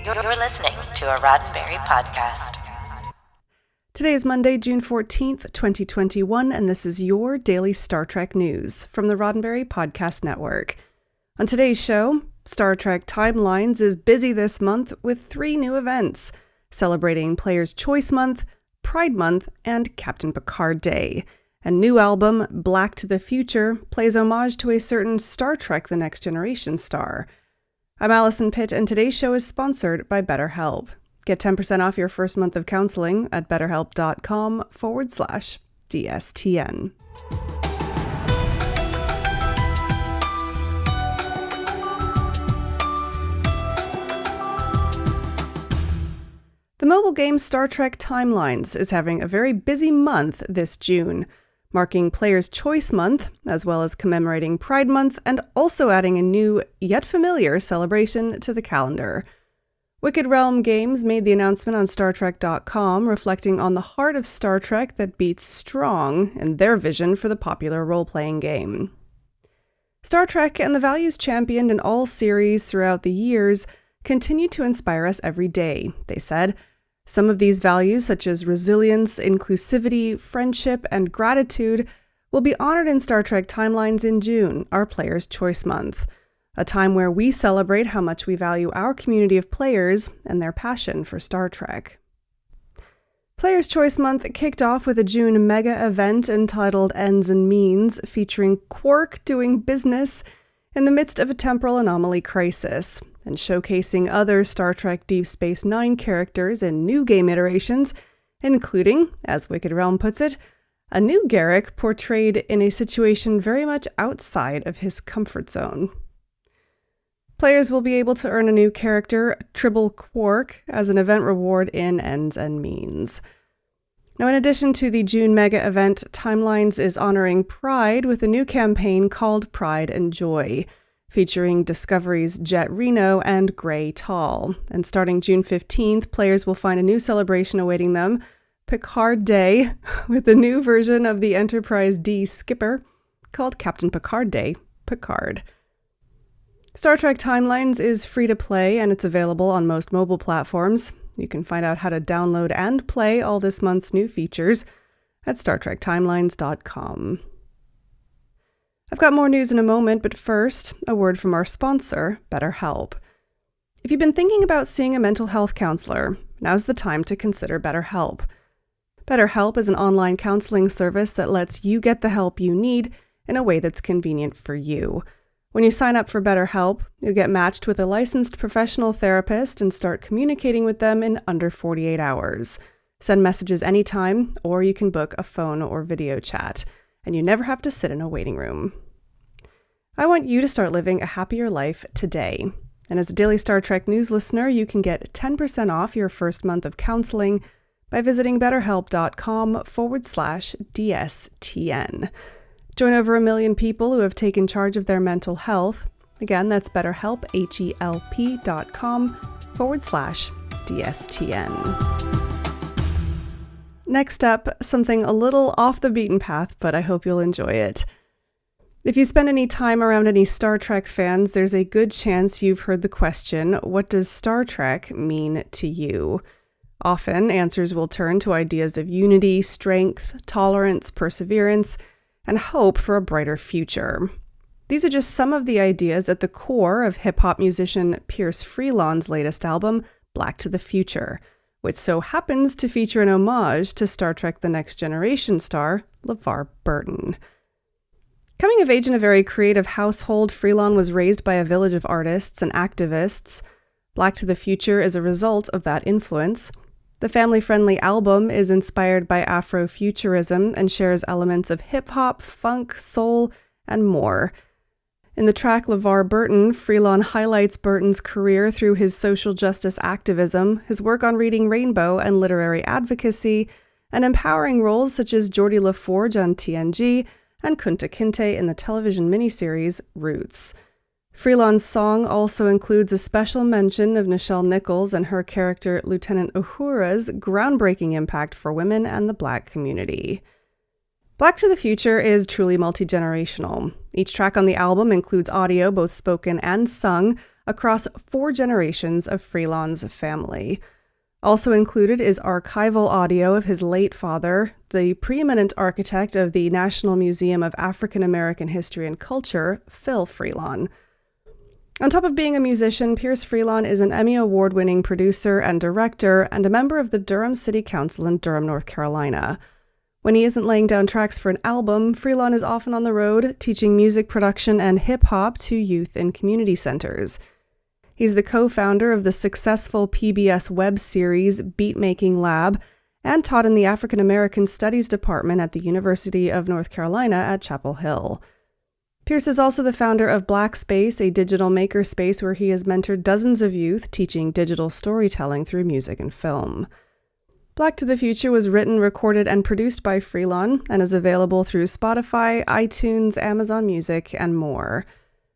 You're listening to a Roddenberry podcast. Today is Monday, June 14th, 2021, and this is your daily Star Trek news from the Roddenberry Podcast Network. On today's show, Star Trek Timelines is busy this month with 3 new events, celebrating Players' Choice Month, Pride Month, and Captain Picard Day. A new album, Black to the Future, plays homage to a certain Star Trek The Next Generation star. I'm Alison, Pitt, and today's show is sponsored by BetterHelp. Get 10% off your first month of counseling at betterhelp.com/DSTN. The mobile game Star Trek Timelines is having a very busy month this June, marking Players' Choice Month, as well as commemorating Pride Month, and also adding a new, yet familiar, celebration to the calendar. Wicked Realm Games made the announcement on StarTrek.com, reflecting on the heart of Star Trek that beats strong in their vision for the popular role-playing game. Star Trek and the values championed in all series throughout the years continue to inspire us every day, they said. Some of these values, such as resilience, inclusivity, friendship, and gratitude, will be honored in Star Trek Timelines in June, our Players' Choice Month, a time where we celebrate how much we value our community of players and their passion for Star Trek. Players' Choice Month kicked off with a June mega event entitled Ends and Means, featuring Quark doing business in the midst of a temporal anomaly crisis, and showcasing other Star Trek Deep Space Nine characters in new game iterations, including, as Wicked Realm puts it, a new Garrick portrayed in a situation very much outside of his comfort zone. Players will be able to earn a new character, Tribble Quark, as an event reward in Ends and Means. Now, in addition to the June mega event, Timelines is honoring Pride with a new campaign called Pride and Joy, featuring Discovery's Jet Reno and Gray Tall. And starting June 15th, players will find a new celebration awaiting them, Picard Day, with a new version of the Enterprise D skipper called Captain Picard Day, Picard. Star Trek Timelines is free to play, and it's available on most mobile platforms. You can find out how to download and play all this month's new features at StarTrekTimelines.com. I've got more news in a moment, but first, a word from our sponsor, BetterHelp. If you've been thinking about seeing a mental health counselor, now's the time to consider BetterHelp. BetterHelp is an online counseling service that lets you get the help you need in a way that's convenient for you. When you sign up for BetterHelp, you'll get matched with a licensed professional therapist and start communicating with them in under 48 hours. Send messages anytime, or you can book a phone or video chat, and you never have to sit in a waiting room. I want you to start living a happier life today. And as a daily Star Trek news listener, you can get 10% off your first month of counseling by visiting betterhelp.com/DSTN. Join over 1 million people who have taken charge of their mental health. Again, that's BetterHelp, HELP.com/DSTN. Next up, something a little off the beaten path, but I hope you'll enjoy it. If you spend any time around any Star Trek fans, there's a good chance you've heard the question, what does Star Trek mean to you? Often, answers will turn to ideas of unity, strength, tolerance, perseverance, and hope for a brighter future. These are just some of the ideas at the core of hip-hop musician Pierce Freelon's latest album, Black to the Future, which so happens to feature an homage to Star Trek The Next Generation star LeVar Burton. Coming of age in a very creative household, Freelon was raised by a village of artists and activists. Black to the Future is a result of that influence. The family-friendly album is inspired by Afrofuturism and shares elements of hip-hop, funk, soul, and more. In the track LeVar Burton, Freelon highlights Burton's career through his social justice activism, his work on Reading Rainbow and literary advocacy, and empowering roles such as Geordie LaForge on TNG and Kunta Kinte in the television miniseries Roots. Freelon's song also includes a special mention of Nichelle Nichols and her character Lieutenant Uhura's groundbreaking impact for women and the Black community. Black to the Future is truly multi-generational. Each track on the album includes audio, both spoken and sung, across 4 generations of Freelon's family. Also included is archival audio of his late father, the preeminent architect of the National Museum of African American History and Culture, Phil Freelon. On top of being a musician, Pierce Freelon is an Emmy Award-winning producer and director and a member of the Durham City Council in Durham, North Carolina. When he isn't laying down tracks for an album, Freelon is often on the road, teaching music production and hip-hop to youth in community centers. He's the co-founder of the successful PBS web series Beatmaking Lab and taught in the African American Studies Department at the University of North Carolina at Chapel Hill. Pierce is also the founder of Black Space, a digital makerspace where he has mentored dozens of youth teaching digital storytelling through music and film. Black to the Future was written, recorded, and produced by Freelon and is available through Spotify, iTunes, Amazon Music, and more.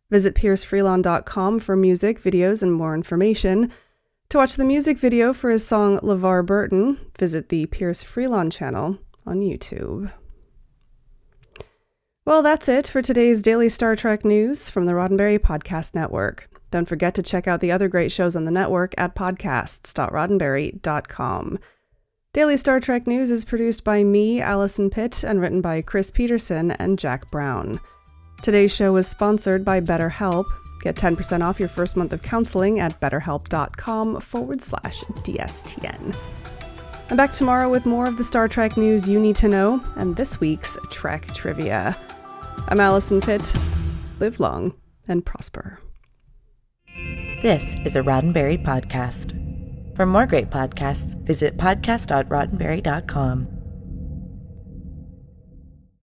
Visit piercefreelon.com for music, videos, and more information. To watch the music video for his song LeVar Burton, visit the Pierce Freelon channel on YouTube. Well, that's it for today's daily Star Trek news from the Roddenberry Podcast Network. Don't forget to check out the other great shows on the network at podcasts.roddenberry.com. Daily Star Trek news is produced by me, Alison Pitt, and written by Chris Peterson and Jack Brown. Today's show is sponsored by BetterHelp. Get 10% off your first month of counseling at betterhelp.com/DSTN. I'm back tomorrow with more of the Star Trek news you need to know and this week's Trek Trivia. I'm Alison Pitt. Live long and prosper. This is a Roddenberry podcast. For more great podcasts, visit podcast.roddenberry.com.